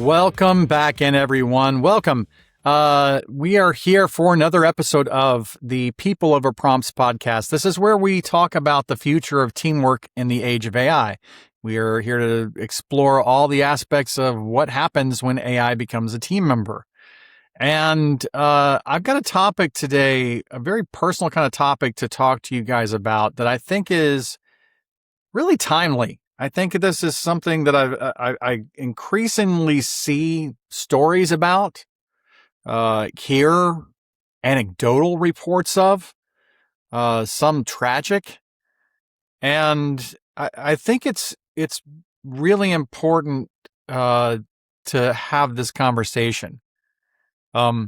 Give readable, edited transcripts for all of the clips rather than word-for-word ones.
Welcome back in, everyone. Welcome. We are here for another episode of the People Over Prompts podcast. This is where we talk about the future of teamwork in the age of AI. We are here to explore all the aspects of what happens when AI becomes a team member. And I've got a topic today, a very personal kind of topic to talk to you guys about that I think is really timely. I think this is something that I increasingly see stories about, hear anecdotal reports of, some tragic, and I think it's really important to have this conversation. I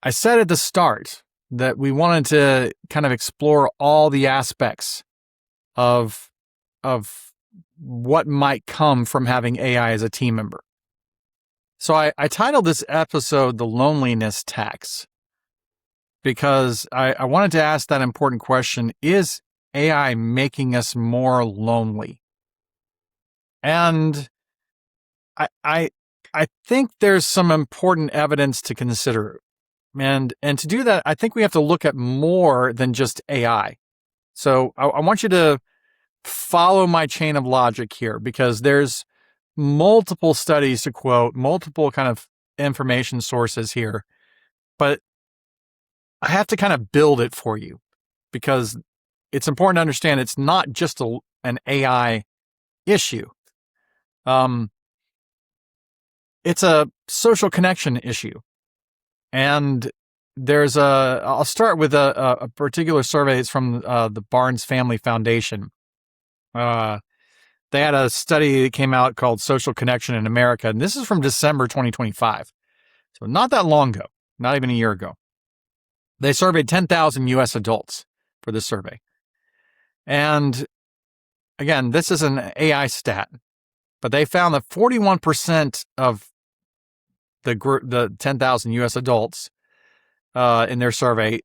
said at the start that we wanted to kind of explore all the aspects of what might come from having AI as a team member. So I titled this episode The Loneliness Tax because I wanted to ask that important question: is AI making us more lonely? And I think there's some important evidence to consider. And to do that, I think we have to look at more than just AI. So I want you to follow my chain of logic here, because there's multiple studies to quote, multiple kind of information sources here, but I have to kind of build it for you because it's important to understand it's not just an AI issue. It's a social connection issue. And I'll start with a particular survey. It's from the Barnes Family Foundation. They had a study that came out called Social Connection in America, and this is from December 2025. So not that long ago, not even a year ago. They surveyed 10,000 U.S. adults for this survey. And again, this is an AI stat, but they found that 41% of the 10,000 U.S. adults in their survey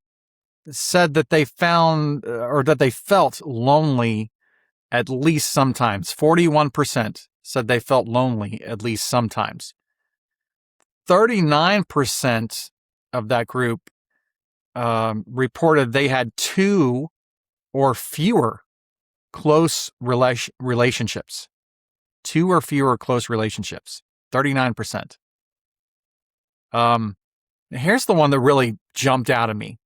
said that they found or that they felt lonely at least sometimes. 41% said they felt lonely at least sometimes. 39% of that group reported they had two or fewer close relationships. 2 or fewer close relationships. 39%. Here's the one that really jumped out at me.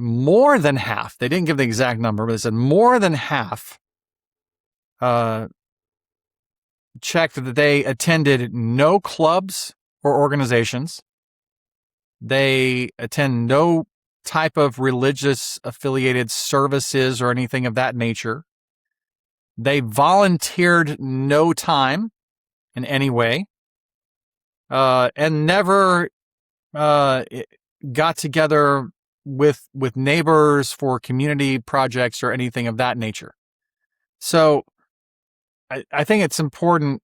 More than half, they didn't give the exact number, but they said more than half checked that they attended no clubs or organizations. They attend no type of religious affiliated services or anything of that nature. They volunteered no time in any way, and never got together with neighbors for community projects or anything of that nature. So I think it's important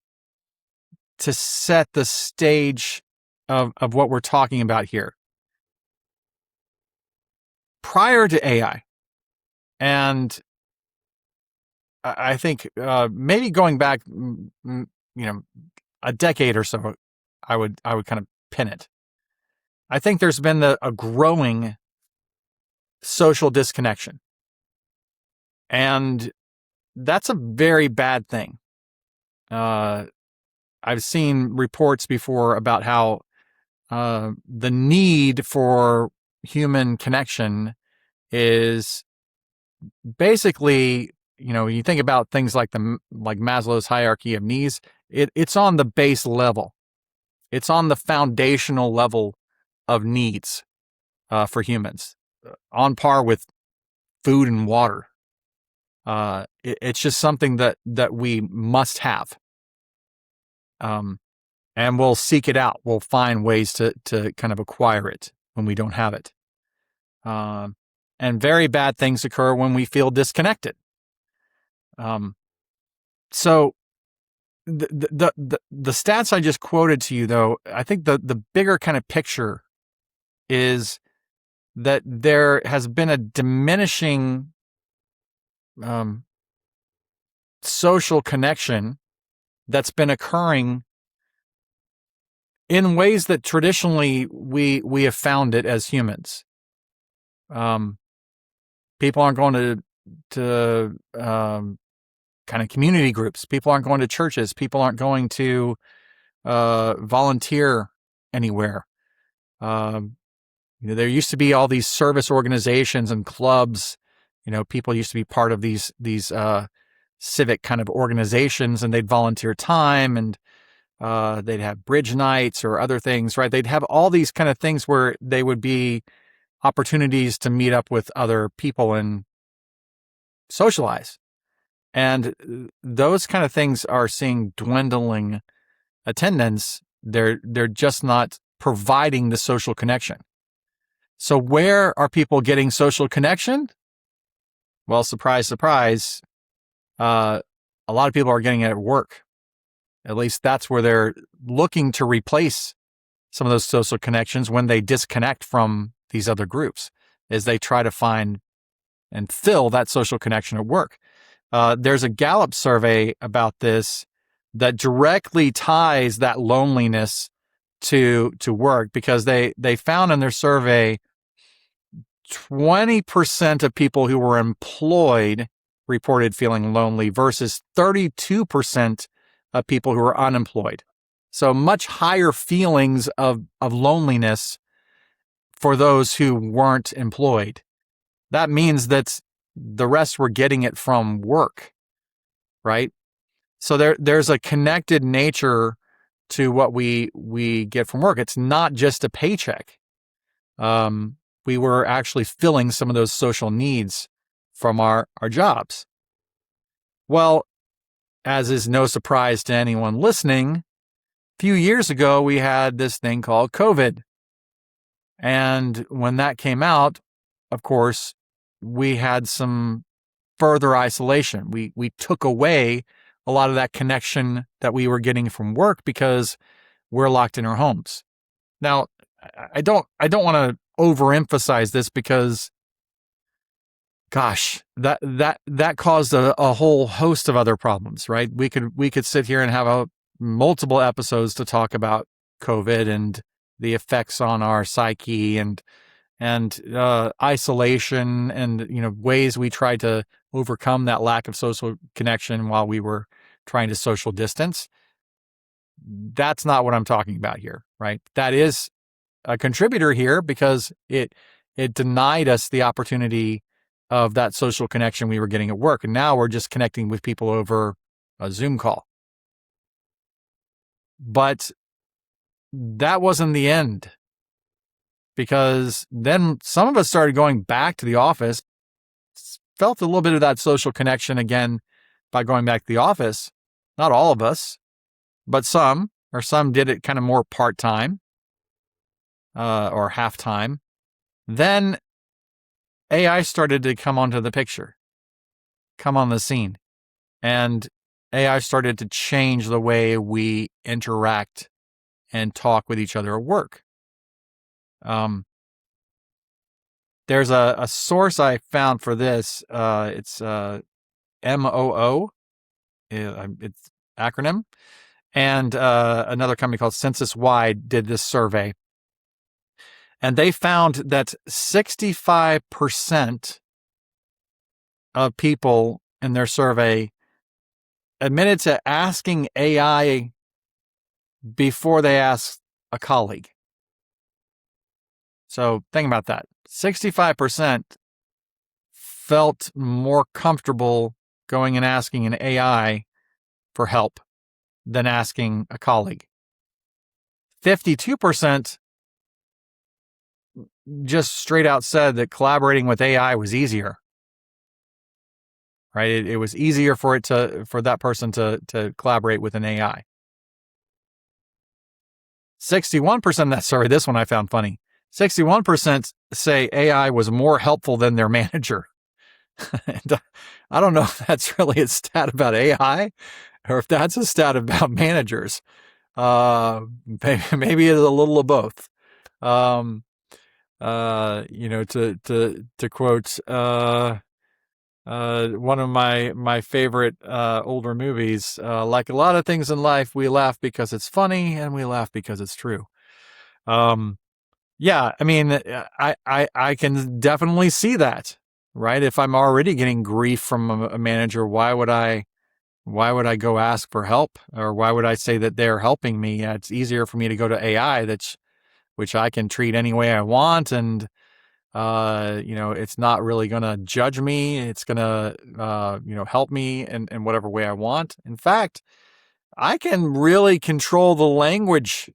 to set the stage of what we're talking about here. Prior to AI, and I think maybe going back, a decade or so, I would kind of pin it. I think there's been a growing social disconnection, and that's a very bad thing. I've seen reports before about how the need for human connection is basically, you think about things like Maslow's hierarchy of needs. It's on the base level. It's on the foundational level of needs for humans, on par with food and water. It's just something that we must have. And we'll seek it out. We'll find ways to kind of acquire it when we don't have it. And very bad things occur when we feel disconnected. So the stats I just quoted to you, though, I think the bigger kind of picture is that there has been a diminishing social connection that's been occurring in ways that traditionally we have found it as humans. People aren't going to kind of community groups. People aren't going to churches. People aren't going to volunteer anywhere. There used to be all these service organizations and clubs. People used to be part of these civic kind of organizations, and they'd volunteer time, and they'd have bridge nights or other things, right? They'd have all these kind of things where they would be opportunities to meet up with other people and socialize. And those kind of things are seeing dwindling attendance. They're just not providing the social connection. So where are people getting social connection? Well, surprise, surprise. A lot of people are getting it at work. At least that's where they're looking to replace some of those social connections when they disconnect from these other groups, is they try to find and fill that social connection at work. There's a Gallup survey about this that directly ties that loneliness to work, because they found in their survey 20% of people who were employed reported feeling lonely versus 32% of people who were unemployed. So much higher feelings of loneliness for those who weren't employed. That means that the rest were getting it from work, right? So there's a connected nature to what we get from work. It's not just a paycheck. We were actually filling some of those social needs from our jobs. Well, as is no surprise to anyone listening, a few years ago, we had this thing called COVID. And when that came out, of course, we had some further isolation. We took away a lot of that connection that we were getting from work because we're locked in our homes. Now, I don't want to overemphasize this because, gosh, that caused a whole host of other problems, right? We could sit here and have multiple episodes to talk about COVID and the effects on our psyche and isolation and ways we tried to overcome that lack of social connection while we were trying to social distance. That's not what I'm talking about here, right? That is a contributor here because it denied us the opportunity of that social connection we were getting at work. And now we're just connecting with people over a Zoom call. But that wasn't the end, because then some of us started going back to the office, felt a little bit of that social connection again by going back to the office. Not all of us, but some did it kind of more part-time or half-time. Then AI started to come onto the picture, come on the scene, and AI started to change the way we interact and talk with each other at work. There's a source I found for this. It's MOO. It's acronym. And another company called Census Wide did this survey. And they found that 65% of people in their survey admitted to asking AI before they asked a colleague. So think about that. 65% felt more comfortable going and asking an AI for help than asking a colleague. 52% just straight out said that collaborating with AI was easier. Right? It was easier for that person to collaborate with an AI. 61%, this one I found funny. 61% say AI was more helpful than their manager. And I don't know if that's really a stat about AI or if that's a stat about managers. Maybe it's a little of both. To quote one of my favorite older movies. Like a lot of things in life, we laugh because it's funny, and we laugh because it's true. Yeah, I mean, I can definitely see that, right? If I'm already getting grief from a manager, why would I go ask for help, or why would I say that they're helping me? It's easier for me to go to AI, which I can treat any way I want, and it's not really going to judge me. It's going to help me in whatever way I want. In fact, I can really control the language,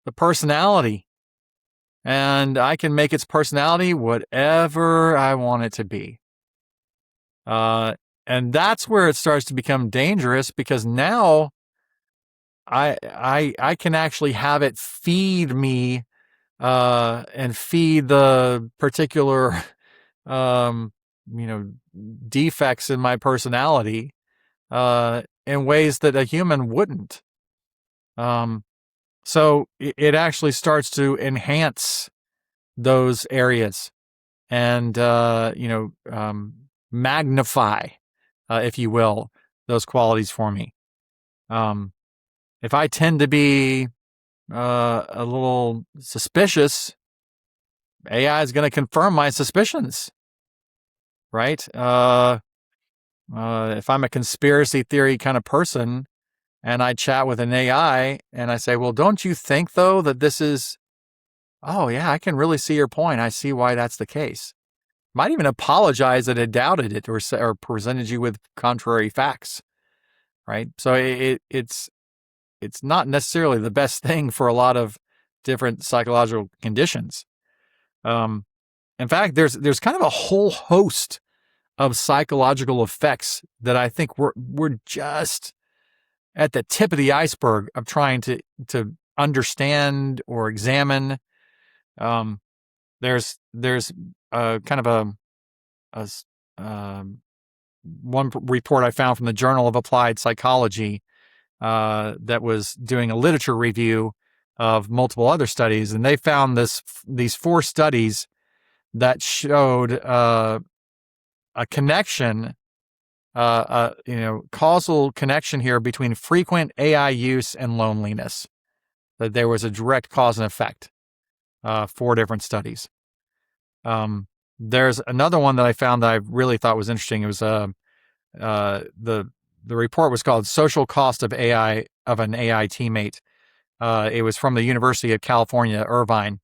the personality, and I can make its personality whatever I want it to be. And that's where it starts to become dangerous, because now I can actually have it feed me and feed the particular um, defects in my personality in ways that a human wouldn't. So it actually starts to enhance those areas and magnify, if you will, those qualities for me. If I tend to be a little suspicious, AI is going to confirm my suspicions, right? If I'm a conspiracy theory kind of person and I chat with an AI and I say, well, don't you think, though, that this is, oh, yeah, I can really see your point. I see why that's the case. Might even apologize that it doubted it or presented you with contrary facts, right? So it's not necessarily the best thing for a lot of different psychological conditions. In fact, there's kind of a whole host of psychological effects that I think we're just at the tip of the iceberg of trying to understand or examine. There's kind of one report I found from the Journal of Applied Psychology that was doing a literature review of multiple other studies, and they found these 4 studies that showed a connection, causal connection here between frequent AI use and loneliness. That there was a direct cause and effect. 4 different studies. There's another one that I found that I really thought was interesting. It was the report was called "Social Cost of AI of an AI Teammate." It was from the University of California, Irvine,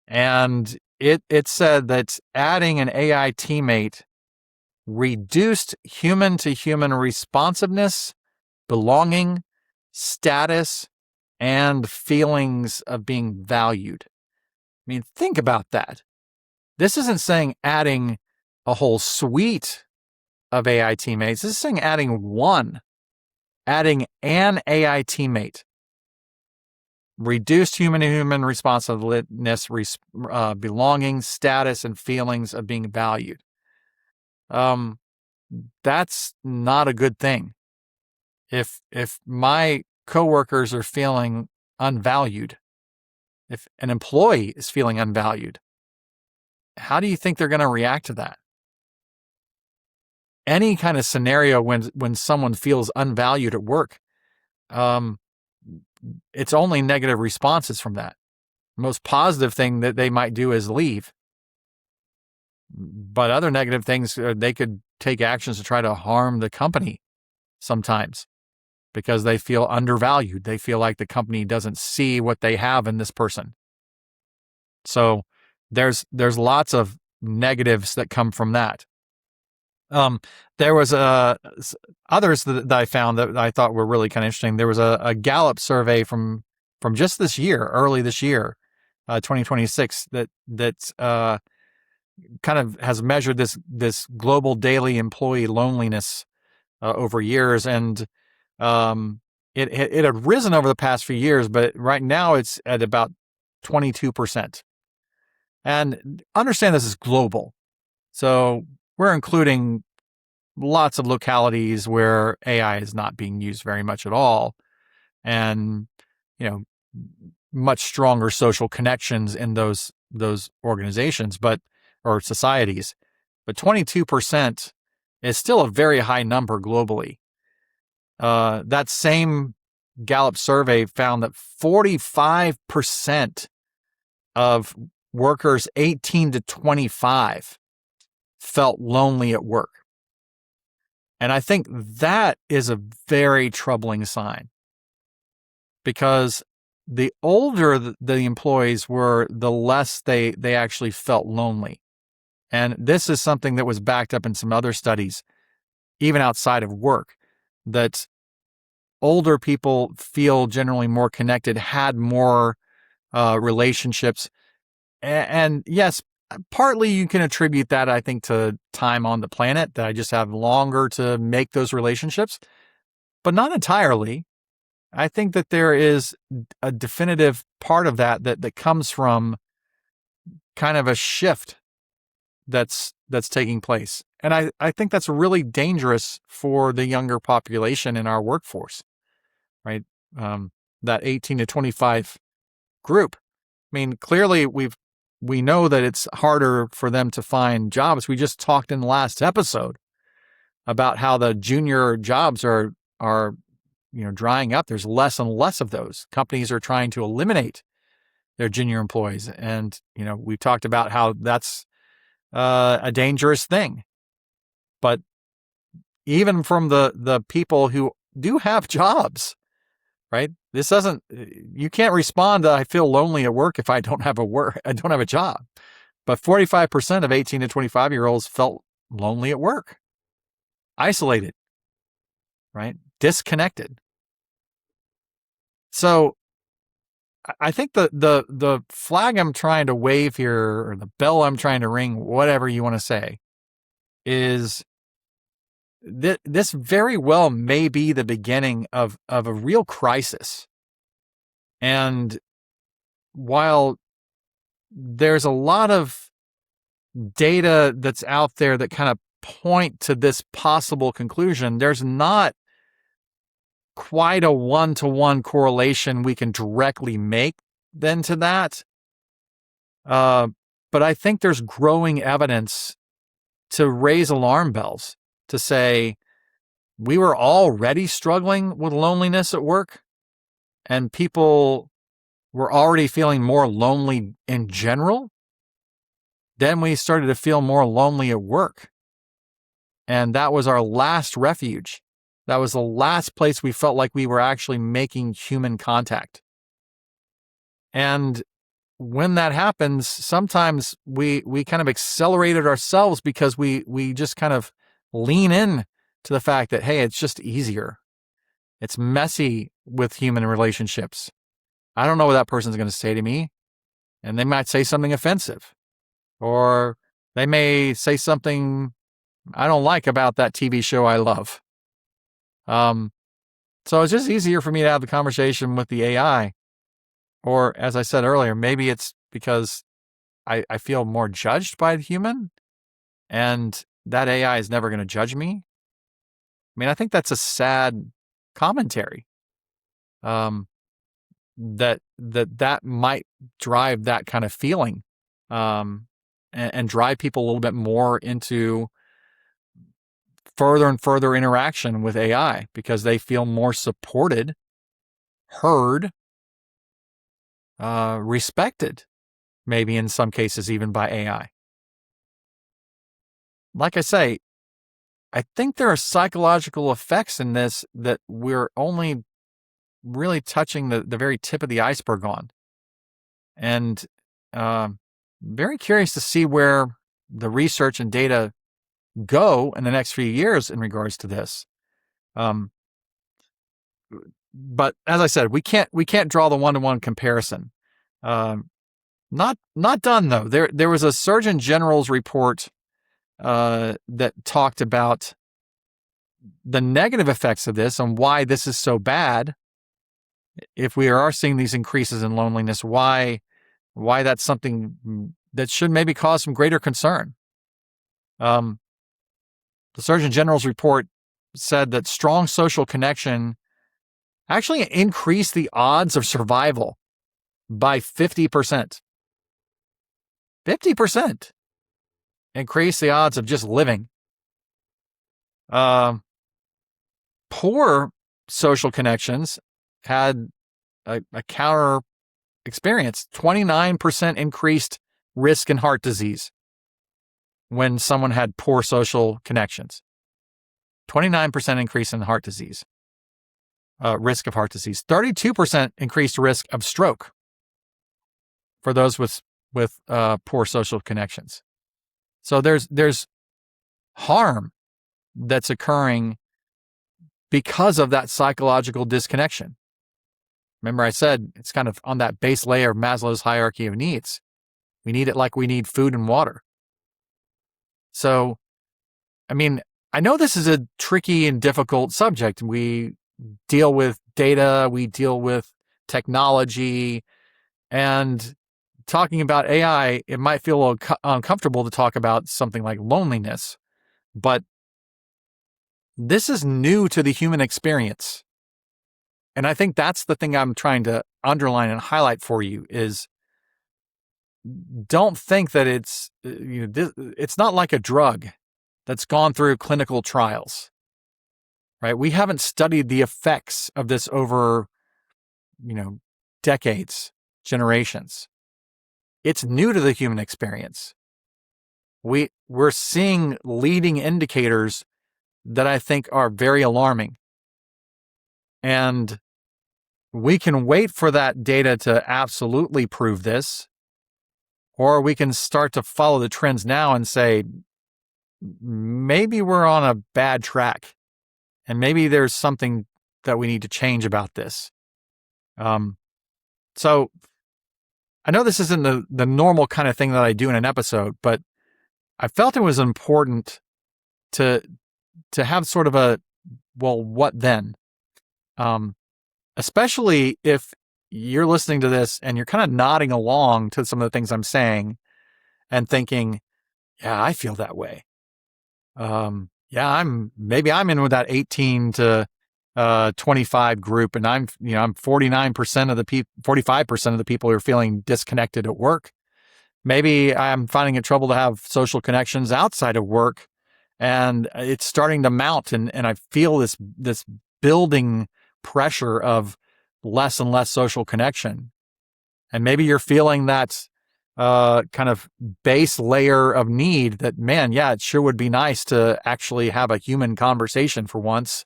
and it said that adding an AI teammate reduced human-to-human responsiveness, belonging, status, and feelings of being valued. I mean, think about that. This isn't saying adding a whole suite of AI teammates. This is saying adding an AI teammate. Reduced human-to-human responsiveness, belonging, status, and feelings of being valued. That's not a good thing. If my coworkers are feeling unvalued, if an employee is feeling unvalued, how do you think they're going to react to that? Any kind of scenario when someone feels unvalued at work, it's only negative responses from that. The most positive thing that they might do is leave. But other negative things, they could take actions to try to harm the company sometimes because they feel undervalued. They feel like the company doesn't see what they have in this person. So there's lots of negatives that come from that. There was others that I found that I thought were really kind of interesting. There was a Gallup survey from just this year, early this year, 2026, that kind of has measured this global daily employee loneliness over years, and it had risen over the past few years, but right now it's at about 22%. And understand this is global, so we're including lots of localities where AI is not being used very much at all, and much stronger social connections in those organizations, or societies. But 22% is still a very high number globally. That same Gallup survey found that 45% of workers 18 to 25 felt lonely at work. And I think that is a very troubling sign, because the older the employees were, the less they actually felt lonely. And this is something that was backed up in some other studies, even outside of work, that older people feel generally more connected, had more relationships. And yes, partly you can attribute that, I think, to time on the planet, that I just have longer to make those relationships, but not entirely. I think that there is a definitive part of that comes from kind of a shift that's taking place. And I think that's really dangerous for the younger population in our workforce, right? That 18 to 25 group. I mean, clearly we know that it's harder for them to find jobs. We just talked in the last episode about how the junior jobs are drying up. There's less and less of those. Companies are trying to eliminate their junior employees, and we've talked about how that's a dangerous thing. But even from the people who do have jobs, right? You can't respond to, I feel lonely at work, if I don't have a job. But 45% of 18 to 25-year-olds felt lonely at work, isolated, right? Disconnected. So I think the flag I'm trying to wave here, or the bell I'm trying to ring, whatever you want to say, is that this very well may be the beginning of a real crisis. And while there's a lot of data that's out there that kind of point to this possible conclusion, there's not quite a one-to-one correlation we can directly make then to that. But I think there's growing evidence to raise alarm bells, to say we were already struggling with loneliness at work, and people were already feeling more lonely in general. Then we started to feel more lonely at work. And that was our last refuge. That was the last place we felt like we were actually making human contact. And when that happens, sometimes we kind of accelerate it ourselves, because we just kind of lean in to the fact that, hey, it's just easier. It's messy with human relationships. I don't know what that person's going to say to me. And they might say something offensive. Or they may say something I don't like about that TV show I love. So it's just easier for me to have the conversation with the AI. Or, as I said earlier, maybe it's because I feel more judged by the human, and that AI is never going to judge me. I mean, I think that's a sad commentary. That might drive that kind of feeling, and drive people a little bit more into further and further interaction with AI, because they feel more supported, heard, respected, maybe in some cases even by AI. Like I say, I think there are psychological effects in this that we're only really touching the very tip of the iceberg on. And very curious to see where the research and data go in the next few years in regards to this. But as I said, we can't draw the one-to-one comparison. Not done though. There was a Surgeon General's report that talked about the negative effects of this and why this is so bad. If we are seeing these increases in loneliness, why that's something that should maybe cause some greater concern. The Surgeon General's report said that strong social connection actually increased the odds of survival by 50%. 50% increase the odds of just living. Poor social connections had a counter experience. 29% increased risk in heart disease when someone had poor social connections. 29% increase in heart disease, risk of heart disease. 32% increased risk of stroke for those with poor social connections. So there's harm that's occurring because of that psychological disconnection. Remember, I said it's kind of on that base layer of Maslow's hierarchy of needs. We need it like we need food and water. So, I mean, I know this is a tricky and difficult subject. We deal with data, we deal with technology, and talking about AI, it might feel a little uncomfortable to talk about something like loneliness, but this is new to the human experience. And I think that's the thing I'm trying to underline and highlight for you is don't think that it's not like a drug that's gone through clinical trials, right? We haven't studied the effects of this over, decades, generations. It's new to the human experience. We're seeing leading indicators that I think are very alarming. And we can wait for that data to absolutely prove this, or we can start to follow the trends now and say, maybe we're on a bad track, and maybe there's something that we need to change about this. So I know this isn't the normal kind of thing that I do in an episode, but I felt it was important to have sort of a, well, what then? Especially if you're listening to this and you're kind of nodding along to some of the things I'm saying and thinking, yeah, I feel that way. Yeah, I'm in with that 18 to 25 group, and I'm 49% of the 45% of the people who are feeling disconnected at work. Maybe I'm finding it trouble to have social connections outside of work, and it's starting to mount, and I feel this building pressure of less and less social connection. And maybe you're feeling that kind of base layer of need that, man, yeah, it sure would be nice to actually have a human conversation for once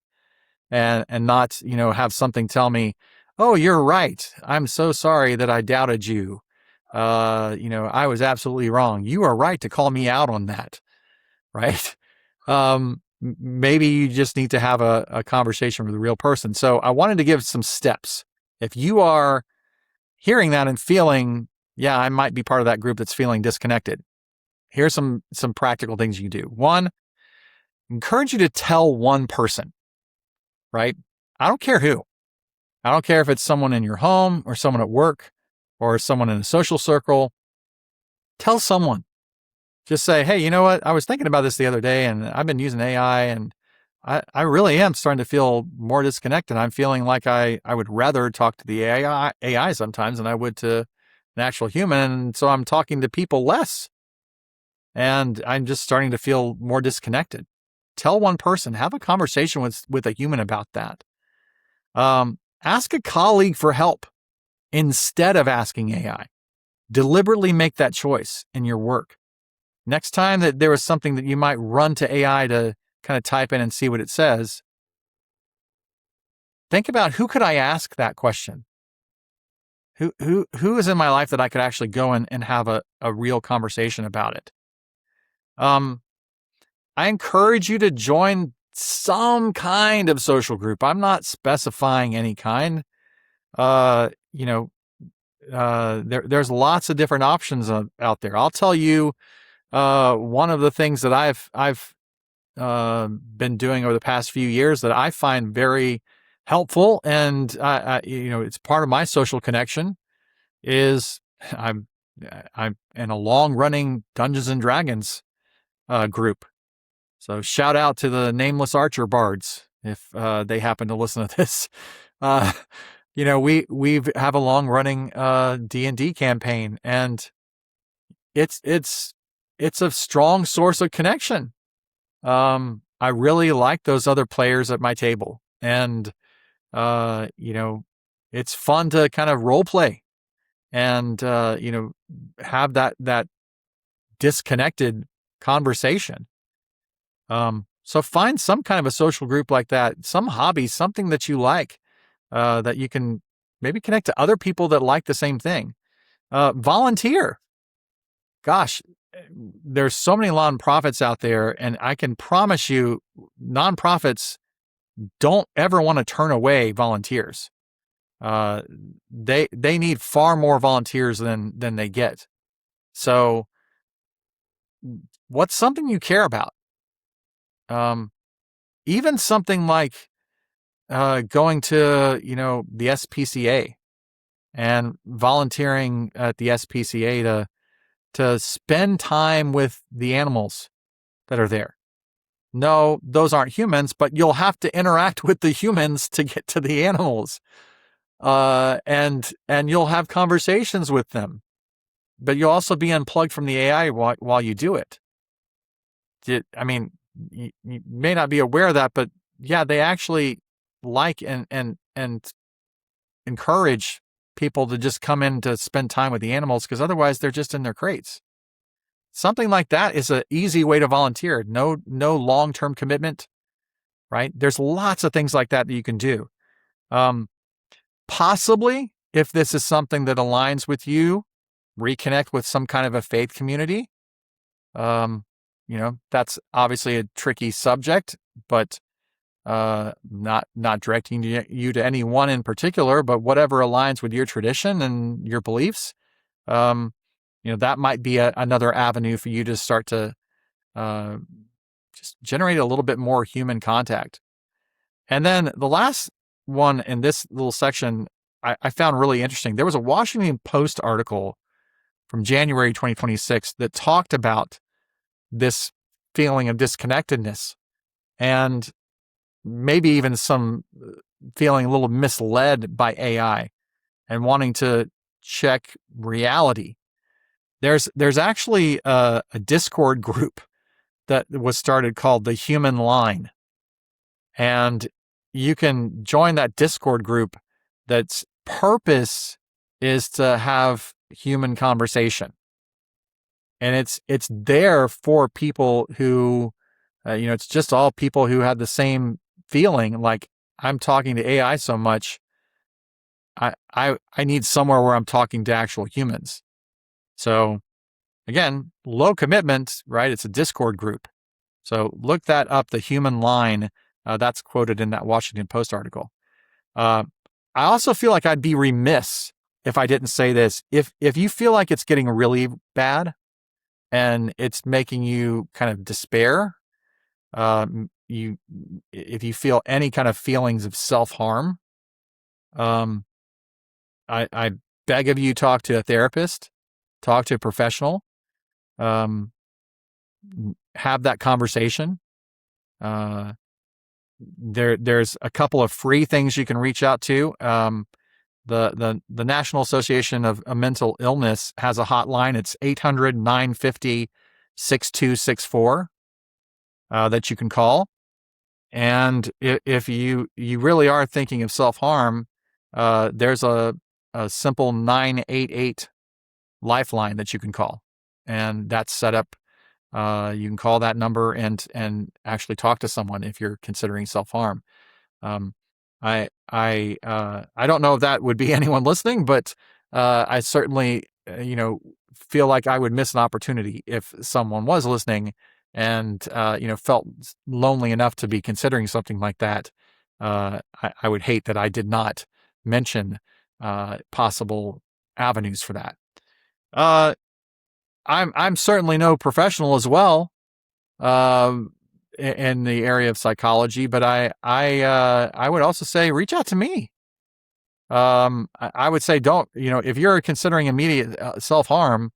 and not, have something tell me, oh, you're right. I'm so sorry that I doubted you. I was absolutely wrong. You are right to call me out on that. Right. Maybe you just need to have a conversation with a real person. So I wanted to give some steps. If you are hearing that and feeling, yeah, I might be part of that group that's feeling disconnected, here's some practical things you can do. One, encourage you to tell one person, right? I don't care who. I don't care if it's someone in your home or someone at work or someone in a social circle. Tell someone. Just say, hey, you know what? I was thinking about this the other day, and I've been using AI, and I really am starting to feel more disconnected. I'm feeling like I would rather talk to the AI sometimes than I would to an actual human. And so I'm talking to people less, and I'm just starting to feel more disconnected. Tell one person, have a conversation with a human about that. Ask a colleague for help instead of asking AI. Deliberately make that choice in your work. Next time that there was something that you might run to AI to kind of type in and see what it says, think about, who could I ask that question? Who is in my life that I could actually go in and have a real conversation about it? I encourage you to join some kind of social group. I'm not specifying any kind. There's lots of different options out there. I'll tell you, one of the things that I've been doing over the past few years that I find very helpful, and it's part of my social connection, is I'm in a long-running Dungeons and Dragons group. So shout out to the Nameless Archer Bards if they happen to listen to this. We have a long-running D&D campaign, and it's a strong source of connection. I really like those other players at my table. And, it's fun to kind of role play and, have that disconnected conversation. So find some kind of a social group like that, some hobby, something that you like, that you can maybe connect to other people that like the same thing. Volunteer. Gosh, there's so many nonprofits out there, and I can promise you, nonprofits don't ever want to turn away volunteers. They need far more volunteers than they get. So, what's something you care about? Even something like going to the SPCA and volunteering at the SPCA to spend time with the animals that are there. No, those aren't humans, but you'll have to interact with the humans to get to the animals. And you'll have conversations with them, but you'll also be unplugged from the AI while you do it. I mean, you may not be aware of that, but yeah, they actually like and encourage people to just come in to spend time with the animals, because otherwise they're just in their crates. Something like that is an easy way to volunteer. No long-term commitment, right? There's lots of things like that you can do. Possibly, if this is something that aligns with you, reconnect with some kind of a faith community. That's obviously a tricky subject, but not directing you to any one in particular, but whatever aligns with your tradition and your beliefs. That might be another avenue for you to start to just generate a little bit more human contact. And then the last one in this little section I found really interesting. There was a Washington Post article from January 2026 that talked about this feeling of disconnectedness and maybe even some feeling a little misled by AI and wanting to check reality. There's actually a Discord group that was started called the Human Line. And you can join that Discord group that's purpose is to have human conversation. And it's there for people who, it's just all people who have the same feeling. Like, I'm talking to AI so much, I need somewhere where I'm talking to actual humans. So again, low commitment, right? It's a Discord group. So look that up, the Human Line. That's quoted in that Washington Post article. I also feel like I'd be remiss if I didn't say this. If you feel like it's getting really bad and it's making you kind of despair, if you feel any kind of feelings of self-harm, I beg of you, talk to a therapist, talk to a professional, have that conversation. There's a couple of free things you can reach out to. The National Association of Mental Illness has a hotline. It's 800-950-6264 that you can call. And if you really are thinking of self-harm, there's a simple 988 lifeline that you can call, and that's set up. You can call that number and actually talk to someone if you're considering self-harm. I don't know if that would be anyone listening, but I certainly feel like I would miss an opportunity if someone was listening and felt lonely enough to be considering something like that. I would hate that I did not mention possible avenues for that. I'm certainly no professional as well in the area of psychology, but I would also say reach out to me. I would say don't, if you're considering immediate self-harm,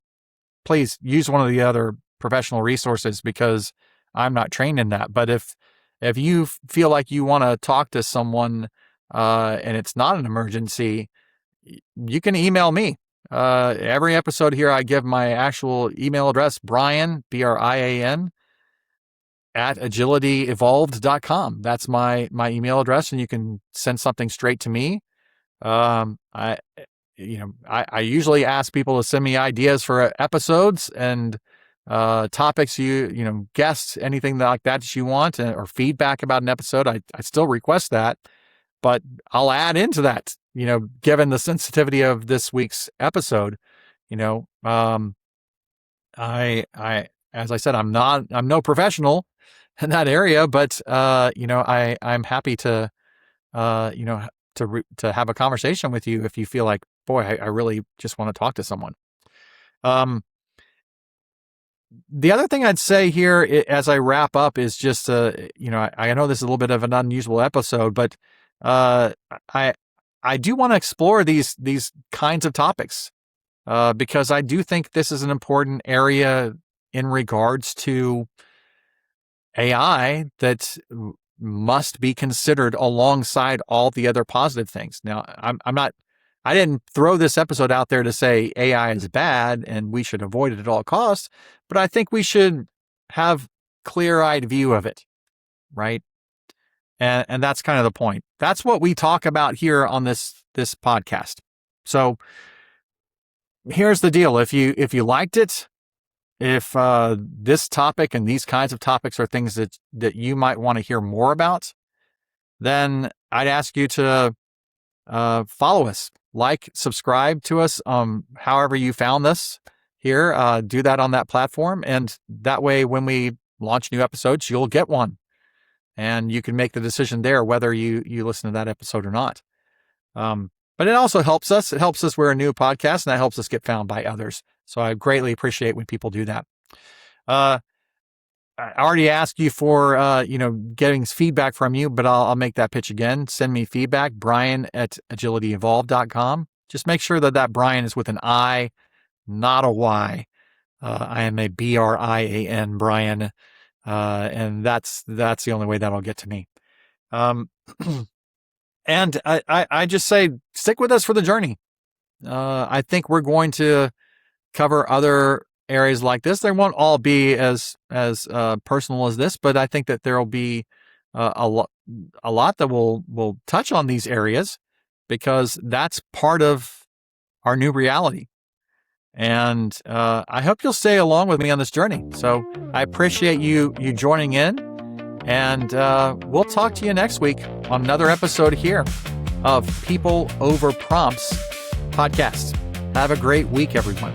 please use one of the other professional resources, because I'm not trained in that. But if you feel like you want to talk to someone and it's not an emergency, you can email me. Every episode here, I give my actual email address, Brian, Brian, at agilityevolved.com. That's my email address, and you can send something straight to me. I usually ask people to send me ideas for episodes and topics, guests, anything like that you want, or feedback about an episode. I still request that, but I'll add into that, given the sensitivity of this week's episode. As I said, I'm no professional in that area, but I'm happy to have a conversation with you if you feel like, boy, I really just want to talk to someone. The other thing I'd say here as I wrap up is just, I know this is a little bit of an unusual episode, but I do want to explore these kinds of topics because I do think this is an important area in regards to AI that must be considered alongside all the other positive things. Now, I didn't throw this episode out there to say AI is bad and we should avoid it at all costs, but I think we should have clear-eyed view of it, right? And that's kind of the point. That's what we talk about here on this podcast. So here's the deal. If you liked it, if this topic and these kinds of topics are things that you might want to hear more about, then I'd ask you to follow us, subscribe to us, however you found this here. Do that on that platform, and that way when we launch new episodes, you'll get one, and you can make the decision there whether you listen to that episode or not. But it also helps us. It helps us. We're a new podcast, and that helps us get found by others. So I greatly appreciate when people do that. I already asked you for, getting feedback from you, but I'll make that pitch again. Send me feedback, Brian@agilityevolved.com. Just make sure that Brian is with an I, not a Y. I am a BRIAN, Brian. And that's the only way that'll get to me. And I just say, stick with us for the journey. I think we're going to cover other areas like this. They won't all be as personal as this, but I think that there will be a lot that will touch on these areas because that's part of our new reality. And I hope you'll stay along with me on this journey. So I appreciate you joining in, and we'll talk to you next week on another episode here of People Over Prompts podcast. Have a great week, everyone.